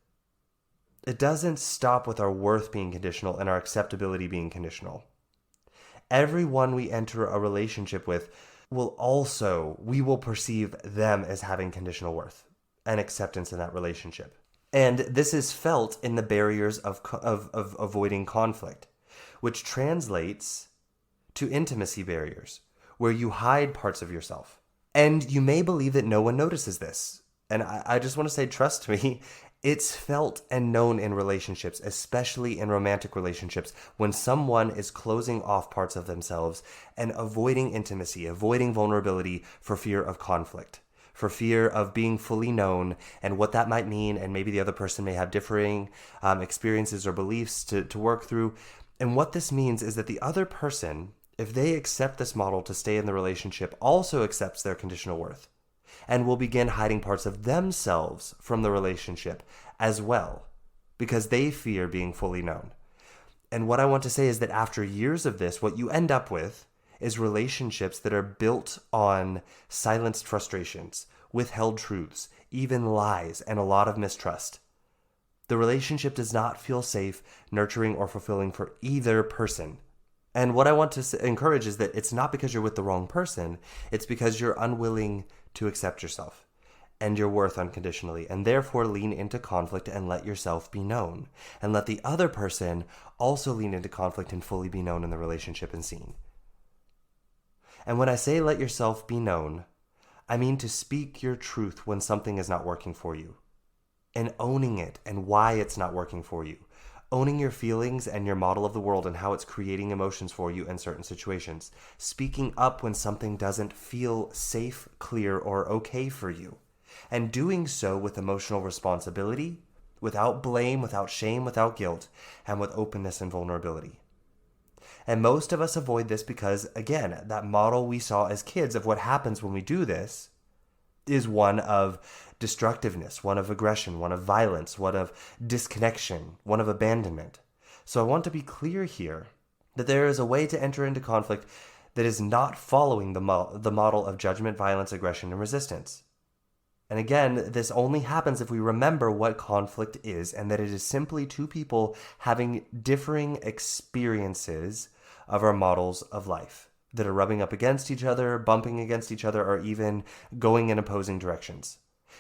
it doesn't stop with our worth being conditional and our acceptability being conditional. Everyone we enter a relationship with we will perceive them as having conditional worth and acceptance in that relationship. And this is felt in the barriers of avoiding conflict, which translates to intimacy barriers, where you hide parts of yourself. And you may believe that no one notices this. And I just want to say, trust me, it's felt and known in relationships, especially in romantic relationships, when someone is closing off parts of themselves and avoiding intimacy, avoiding vulnerability for fear of conflict, for fear of being fully known and what that might mean. And maybe the other person may have differing experiences or beliefs to work through. And what this means is that the other person, if they accept this model to stay in the relationship, also accepts their conditional worth and will begin hiding parts of themselves from the relationship as well, because they fear being fully known. And what I want to say is that after years of this, what you end up with is relationships that are built on silenced frustrations, withheld truths, even lies, and a lot of mistrust. The relationship does not feel safe, nurturing, or fulfilling for either person. And what I want to encourage is that it's not because you're with the wrong person, it's because you're unwilling to accept yourself and your worth unconditionally, and therefore lean into conflict and let yourself be known, and let the other person also lean into conflict and fully be known in the relationship and seen. And when I say let yourself be known, I mean to speak your truth when something is not working for you, and owning it and why it's not working for you. Owning your feelings and your model of the world and how it's creating emotions for you in certain situations. Speaking up when something doesn't feel safe, clear, or okay for you. And doing so with emotional responsibility, without blame, without shame, without guilt, and with openness and vulnerability. And most of us avoid this because, again, that model we saw as kids of what happens when we do this is one of destructiveness, one of aggression, one of violence, one of disconnection, one of abandonment. So I want to be clear here that there is a way to enter into conflict that is not following the model of judgment, violence, aggression, and resistance. And again, this only happens if we remember what conflict is, and that it is simply two people having differing experiences of our models of life that are rubbing up against each other, bumping against each other, or even going in opposing directions.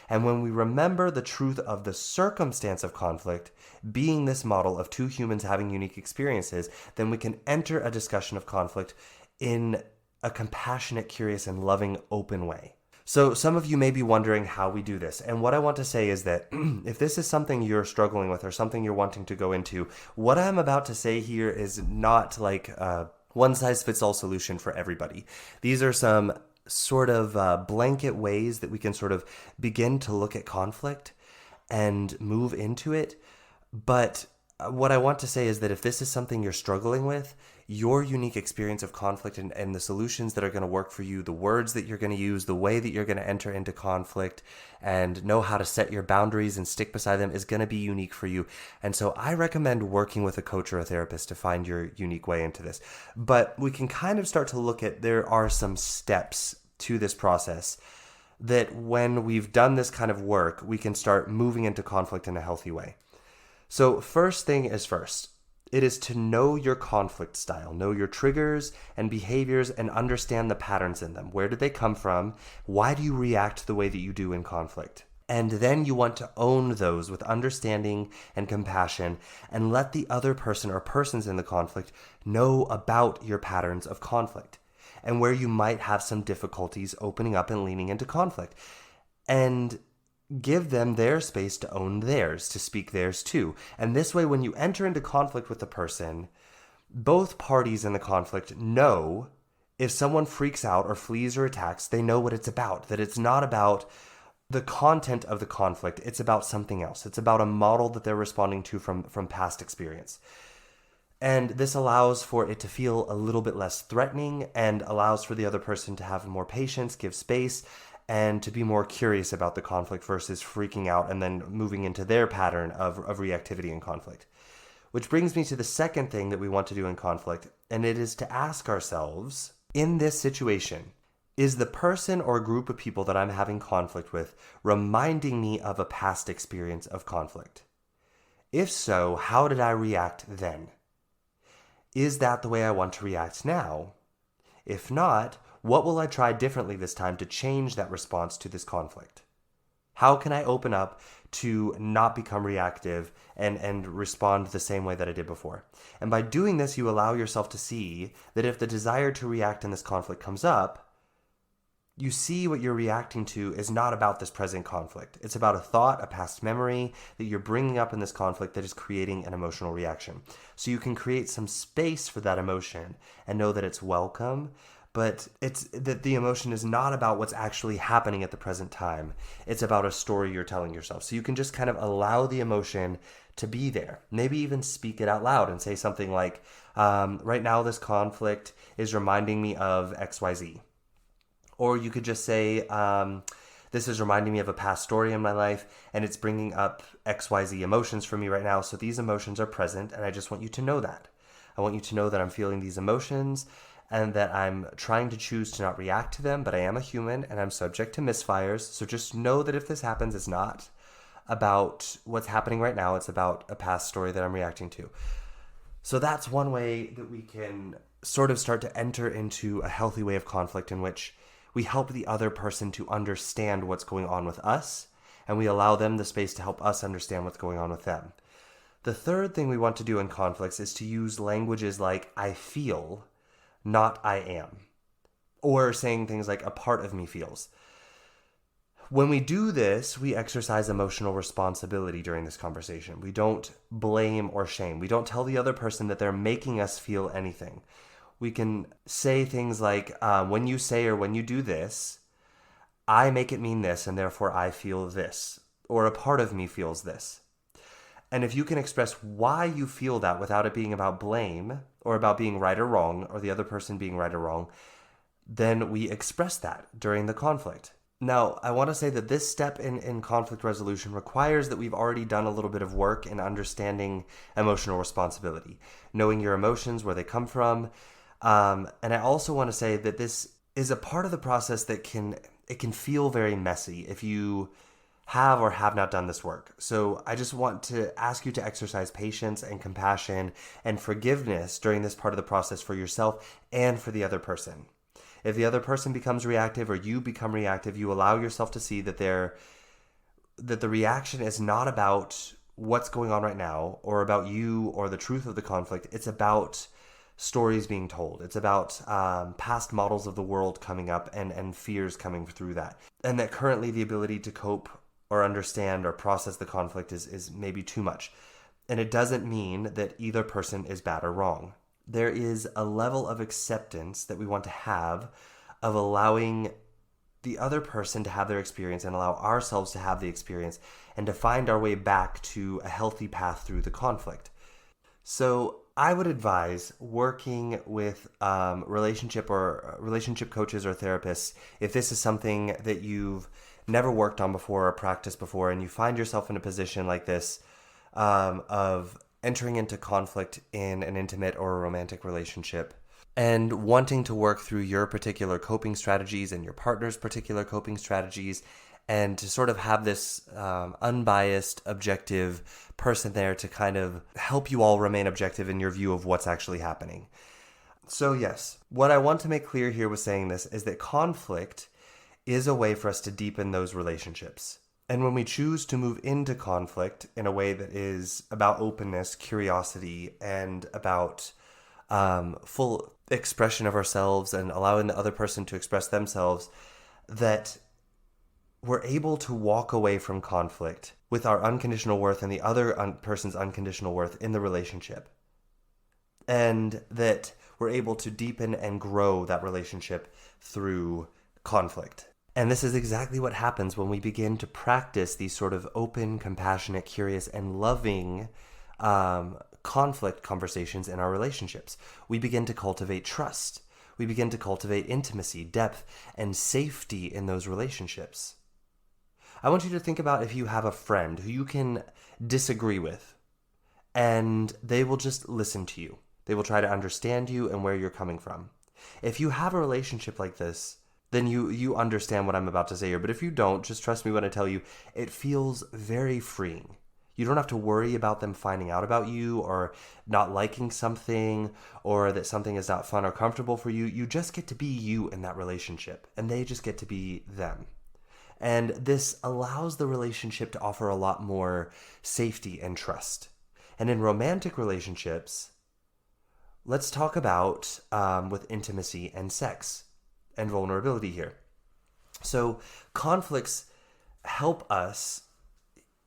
And when we remember the truth of the circumstance of conflict being this model of two humans having unique experiences, then we can enter a discussion of conflict in a compassionate, curious, and loving, open way. So some of you may be wondering how we do this. And what I want to say is that if this is something you're struggling with or something you're wanting to go into, what I'm about to say here is not like a one-size-fits-all solution for everybody. These are some sort of blanket ways that we can sort of begin to look at conflict and move into it. But what I want to say is that if this is something you're struggling with, your unique experience of conflict and the solutions that are going to work for you, the words that you're going to use, the way that you're going to enter into conflict and know how to set your boundaries and stick beside them is going to be unique for you. And so I recommend working with a coach or a therapist to find your unique way into this. But we can kind of start to look at, there are some steps to this process that when we've done this kind of work, we can start moving into conflict in a healthy way. So first thing is first, it is to know your conflict style, know your triggers and behaviors and understand the patterns in them. Where did they come from? Why do you react the way that you do in conflict? And then you want to own those with understanding and compassion and let the other person or persons in the conflict know about your patterns of conflict and where you might have some difficulties opening up and leaning into conflict. And give them their space to own theirs, to speak theirs too. And this way, when you enter into conflict with the person, both parties in the conflict know if someone freaks out or flees or attacks, they know what it's about, that it's not about the content of the conflict. It's about something else. It's about a model that they're responding to from past experience. And this allows for it to feel a little bit less threatening and allows for the other person to have more patience, give space, and to be more curious about the conflict versus freaking out and then moving into their pattern of reactivity and conflict. Which brings me to the second thing that we want to do in conflict, and it is to ask ourselves, in this situation, is the person or group of people that I'm having conflict with reminding me of a past experience of conflict? If so, how did I react then? Is that the way I want to react now? If not, what will I try differently this time to change that response to this conflict? How can I open up to not become reactive and respond the same way that I did before? And by doing this, you allow yourself to see that if the desire to react in this conflict comes up, you see what you're reacting to is not about this present conflict. It's about a thought, a past memory that you're bringing up in this conflict that is creating an emotional reaction. So you can create some space for that emotion and know that it's welcome, but it's that the emotion is not about what's actually happening at the present time. It's about a story you're telling yourself. So you can just kind of allow the emotion to be there. Maybe even speak it out loud and say something like, right now this conflict is reminding me of XYZ. Or you could just say, this is reminding me of a past story in my life and it's bringing up XYZ emotions for me right now. So these emotions are present and I just want you to know that. I want you to know that I'm feeling these emotions and that I'm trying to choose to not react to them, but I am a human and I'm subject to misfires. So just know that if this happens, it's not about what's happening right now. It's about a past story that I'm reacting to. So that's one way that we can sort of start to enter into a healthy way of conflict in which we help the other person to understand what's going on with us, and we allow them the space to help us understand what's going on with them. The third thing we want to do in conflicts is to use languages like I feel, not I am, or saying things like a part of me feels. When we do this, we exercise emotional responsibility during this conversation. We don't blame or shame. We don't tell the other person that they're making us feel anything. We can say things like, when you say or when you do this, I make it mean this, and therefore I feel this, or a part of me feels this. And if you can express why you feel that without it being about blame or about being right or wrong, or the other person being right or wrong, then we express that during the conflict. Now, I want to say that this step in conflict resolution requires that we've already done a little bit of work in understanding emotional responsibility, knowing your emotions, where they come from. And I also want to say that this is a part of the process that can feel very messy if you have or have not done this work. So I just want to ask you to exercise patience and compassion and forgiveness during this part of the process for yourself and for the other person. If the other person becomes reactive or you become reactive, you allow yourself to see that the reaction is not about what's going on right now or about you or the truth of the conflict. It's about stories being told. It's about past models of the world coming up and fears coming through that. And that currently the ability to cope or understand or process the conflict is maybe too much. And it doesn't mean that either person is bad or wrong. There is a level of acceptance that we want to have of allowing the other person to have their experience and allow ourselves to have the experience and to find our way back to a healthy path through the conflict. So I would advise working with relationship coaches or therapists if this is something that you've never worked on before or practiced before, and you find yourself in a position like this of entering into conflict in an intimate or a romantic relationship and wanting to work through your particular coping strategies and your partner's particular coping strategies, and to sort of have this unbiased, objective person there to kind of help you all remain objective in your view of what's actually happening. So yes, what I want to make clear here with saying this is that conflict is a way for us to deepen those relationships. And when we choose to move into conflict in a way that is about openness, curiosity, and about full expression of ourselves and allowing the other person to express themselves, that we're able to walk away from conflict with our unconditional worth and the other person's unconditional worth in the relationship. And that we're able to deepen and grow that relationship through conflict. And this is exactly what happens when we begin to practice these sort of open, compassionate, curious, and loving conflict conversations in our relationships. We begin to cultivate trust. We begin to cultivate intimacy, depth, and safety in those relationships. I want you to think about if you have a friend who you can disagree with, and they will just listen to you. They will try to understand you and where you're coming from. If you have a relationship like this, then you understand what I'm about to say here. But if you don't, just trust me when I tell you, it feels very freeing. You don't have to worry about them finding out about you or not liking something or that something is not fun or comfortable for you. You just get to be you in that relationship, and they just get to be them. And this allows the relationship to offer a lot more safety and trust. And in romantic relationships, let's talk about with intimacy and sex and vulnerability here. So conflicts help us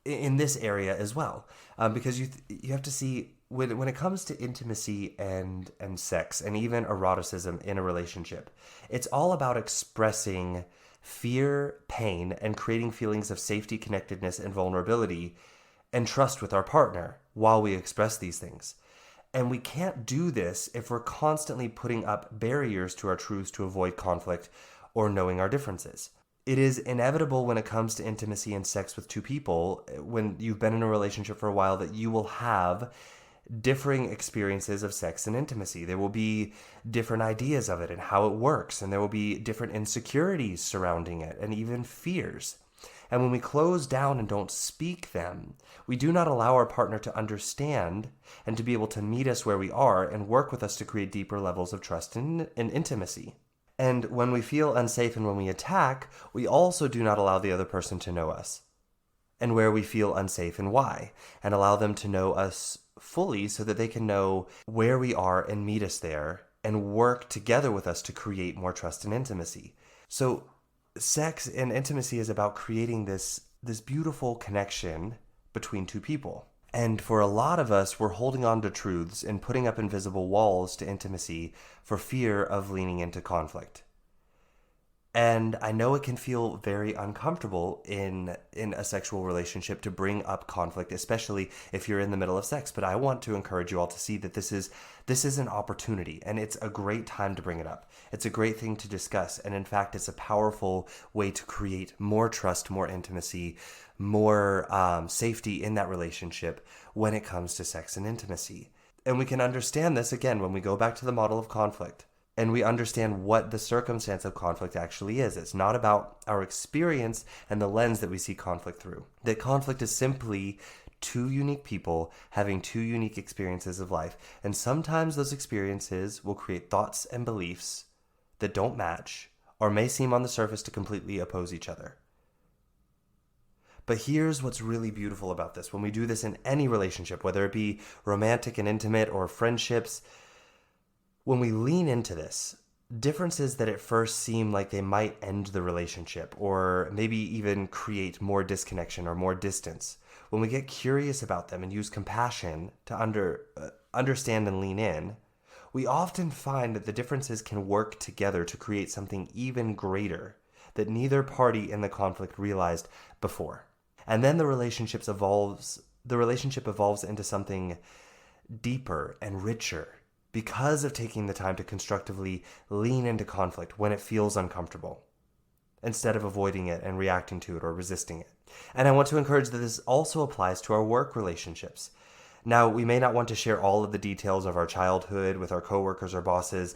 in this area as well, because you have to see when it comes to intimacy and sex and even eroticism in a relationship, it's all about expressing fear, pain, and creating feelings of safety, connectedness, and vulnerability and trust with our partner while we express these things. And we can't do this if we're constantly putting up barriers to our truths to avoid conflict or knowing our differences. It is inevitable when it comes to intimacy and sex with two people, when you've been in a relationship for a while, that you will have differing experiences of sex and intimacy. There will be different ideas of it and how it works, and there will be different insecurities surrounding it and even fears. And when we close down and don't speak them, we do not allow our partner to understand and to be able to meet us where we are and work with us to create deeper levels of trust and intimacy. And when we feel unsafe and when we attack, we also do not allow the other person to know us and where we feel unsafe and why, and allow them to know us fully so that they can know where we are and meet us there and work together with us to create more trust and intimacy. So sex and intimacy is about creating this beautiful connection between two people. And for a lot of us, we're holding on to truths and putting up invisible walls to intimacy for fear of leaning into conflict. And I know it can feel very uncomfortable in a sexual relationship to bring up conflict, especially if you're in the middle of sex. But I want to encourage you all to see that this is an opportunity, and it's a great time to bring it up. It's a great thing to discuss. And in fact, it's a powerful way to create more trust, more intimacy, more safety in that relationship when it comes to sex and intimacy. And we can understand this again when we go back to the model of conflict and we understand what the circumstance of conflict actually is. It's not about our experience and the lens that we see conflict through. That conflict is simply two unique people having two unique experiences of life. And sometimes those experiences will create thoughts and beliefs that don't match or may seem on the surface to completely oppose each other. But here's what's really beautiful about this. When we do this in any relationship, whether it be romantic and intimate or friendships, when we lean into this, differences that at first seem like they might end the relationship or maybe even create more disconnection or more distance, when we get curious about them and use compassion to understand and lean in, we often find that the differences can work together to create something even greater that neither party in the conflict realized before. And then the relationship evolves into something deeper and richer because of taking the time to constructively lean into conflict when it feels uncomfortable, instead of avoiding it and reacting to it or resisting it. And I want to encourage that this also applies to our work relationships. Now, we may not want to share all of the details of our childhood with our coworkers or bosses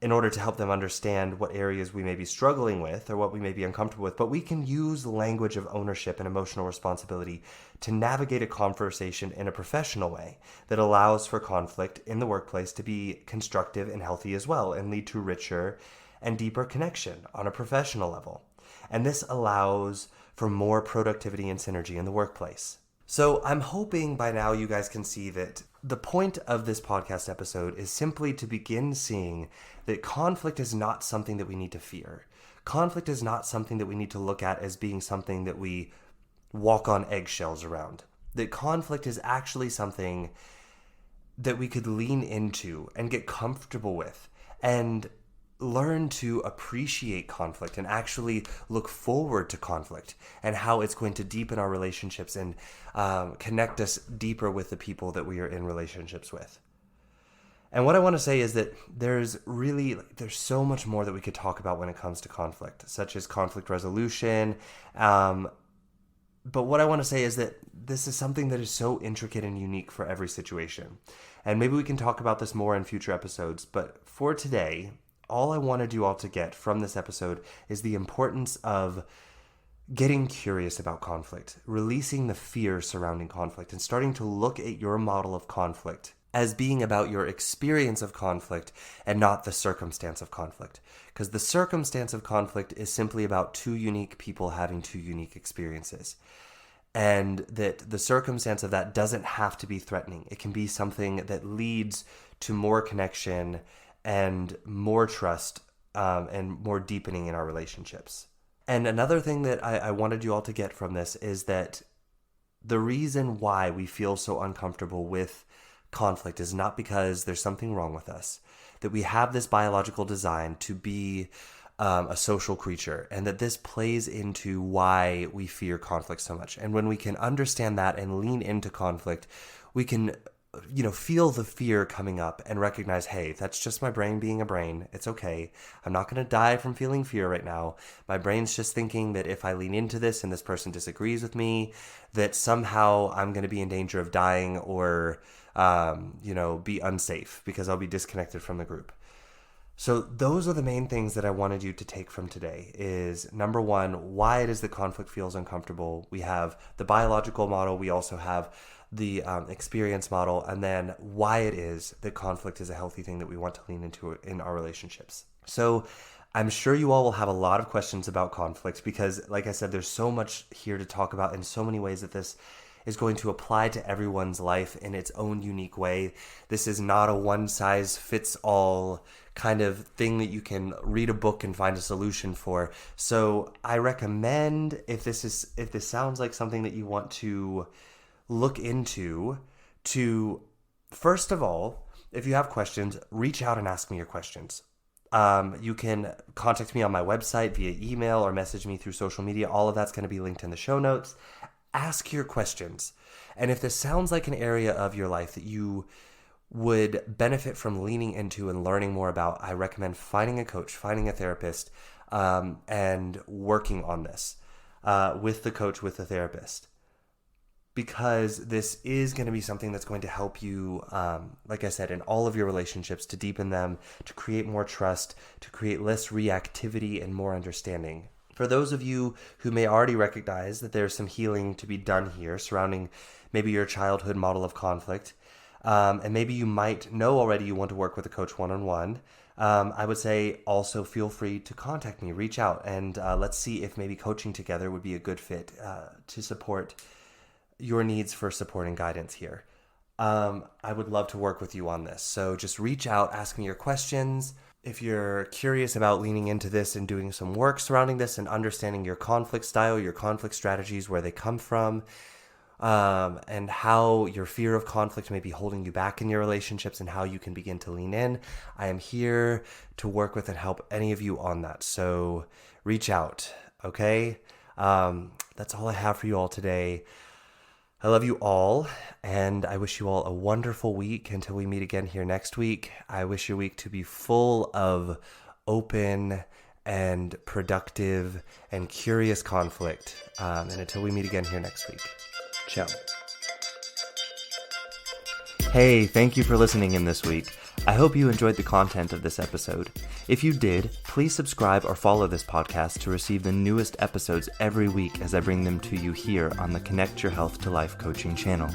in order to help them understand what areas we may be struggling with or what we may be uncomfortable with, but we can use language of ownership and emotional responsibility to navigate a conversation in a professional way that allows for conflict in the workplace to be constructive and healthy as well, and lead to richer and deeper connection on a professional level. And this allows for more productivity and synergy in the workplace. So I'm hoping by now you guys can see that the point of this podcast episode is simply to begin seeing that conflict is not something that we need to fear. Conflict is not something that we need to look at as being something that we walk on eggshells around. That conflict is actually something that we could lean into and get comfortable with and learn to appreciate conflict and actually look forward to conflict and how it's going to deepen our relationships and connect us deeper with the people that we are in relationships with. And what I want to say is that there's so much more that we could talk about when it comes to conflict, such as conflict resolution. But what I want to say is that this is something that is so intricate and unique for every situation. And maybe we can talk about this more in future episodes. But for today, all I wanted you all to get from this episode is the importance of getting curious about conflict, releasing the fear surrounding conflict, and starting to look at your model of conflict as being about your experience of conflict and not the circumstance of conflict. Because the circumstance of conflict is simply about two unique people having two unique experiences. And that the circumstance of that doesn't have to be threatening. It can be something that leads to more connection and more trust and more deepening in our relationships. And another thing that I wanted you all to get from this is that the reason why we feel so uncomfortable with conflict is not because there's something wrong with us, that we have this biological design to be a social creature, and that this plays into why we fear conflict so much. And when we can understand that and lean into conflict, we can feel the fear coming up and recognize, hey, that's just my brain being a brain. It's okay. I'm not going to die from feeling fear right now. My brain's just thinking that if I lean into this and this person disagrees with me, that somehow I'm going to be in danger of dying or, be unsafe because I'll be disconnected from the group. So those are the main things that I wanted you to take from today is, number one, why it is that conflict feels uncomfortable. We have the biological model. We also have the experience model, and then why it is that conflict is a healthy thing that we want to lean into in our relationships. So I'm sure you all will have a lot of questions about conflict because, like I said, there's so much here to talk about in so many ways that this is going to apply to everyone's life in its own unique way. This is not a one-size-fits-all kind of thing that you can read a book and find a solution for. So I recommend, if this sounds like something that you want to look into, to first of all, if you have questions, reach out and ask me your questions. You can contact me on my website via email or message me through social media. All of that's going to be linked in the show notes. Ask your questions. And if this sounds like an area of your life that you would benefit from leaning into and learning more about, I recommend finding a coach, finding a therapist, and working on this with the coach, with the therapist. Because this is going to be something that's going to help you, like I said, in all of your relationships, to deepen them, to create more trust, to create less reactivity and more understanding. For those of you who may already recognize that there's some healing to be done here surrounding maybe your childhood model of conflict, and maybe you might know already you want to work with a coach one-on-one, I would say also feel free to contact me, reach out, and let's see if maybe coaching together would be a good fit to support your needs for support and guidance here. I would love to work with you on this. So just reach out, ask me your questions. If you're curious about leaning into this and doing some work surrounding this and understanding your conflict style, your conflict strategies, where they come from, and how your fear of conflict may be holding you back in your relationships and how you can begin to lean in, I am here to work with and help any of you on that. So reach out. okay? That's all I have for you all today. I love you all, and I wish you all a wonderful week until we meet again here next week. I wish your week to be full of open and productive and curious conflict. And until we meet again here next week. Ciao. Hey, thank you for listening in this week. I hope you enjoyed the content of this episode. If you did, please subscribe or follow this podcast to receive the newest episodes every week as I bring them to you here on the Connect Your Health to Life coaching channel.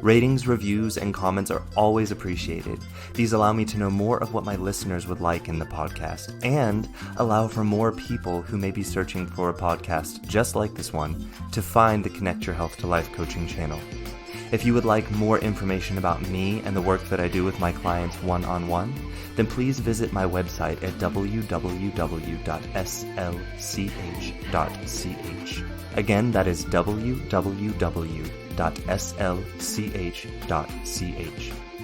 Ratings, reviews, and comments are always appreciated. These allow me to know more of what my listeners would like in the podcast and allow for more people who may be searching for a podcast just like this one to find the Connect Your Health to Life coaching channel. If you would like more information about me and the work that I do with my clients one-on-one, then please visit my website at www.slch.ch. Again, that is www.slch.ch.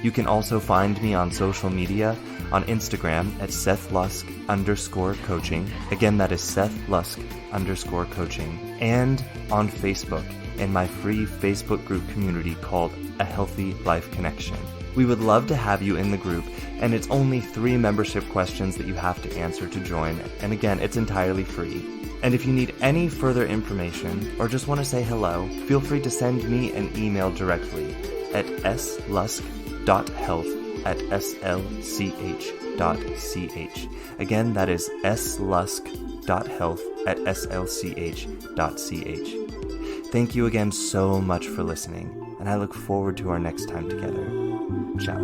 You can also find me on social media on Instagram at SethLusk_coaching. Again, that is SethLusk_coaching. And on Facebook in my free Facebook group community called A Healthy Life Connection. We would love to have you in the group, and it's only 3 membership questions that you have to answer to join, and again, it's entirely free. And if you need any further information or just want to say hello, feel free to send me an email directly at slusk.health@slch.ch. Again, that is slusk.health@slch.ch. Thank you again so much for listening, and I look forward to our next time together. Ciao.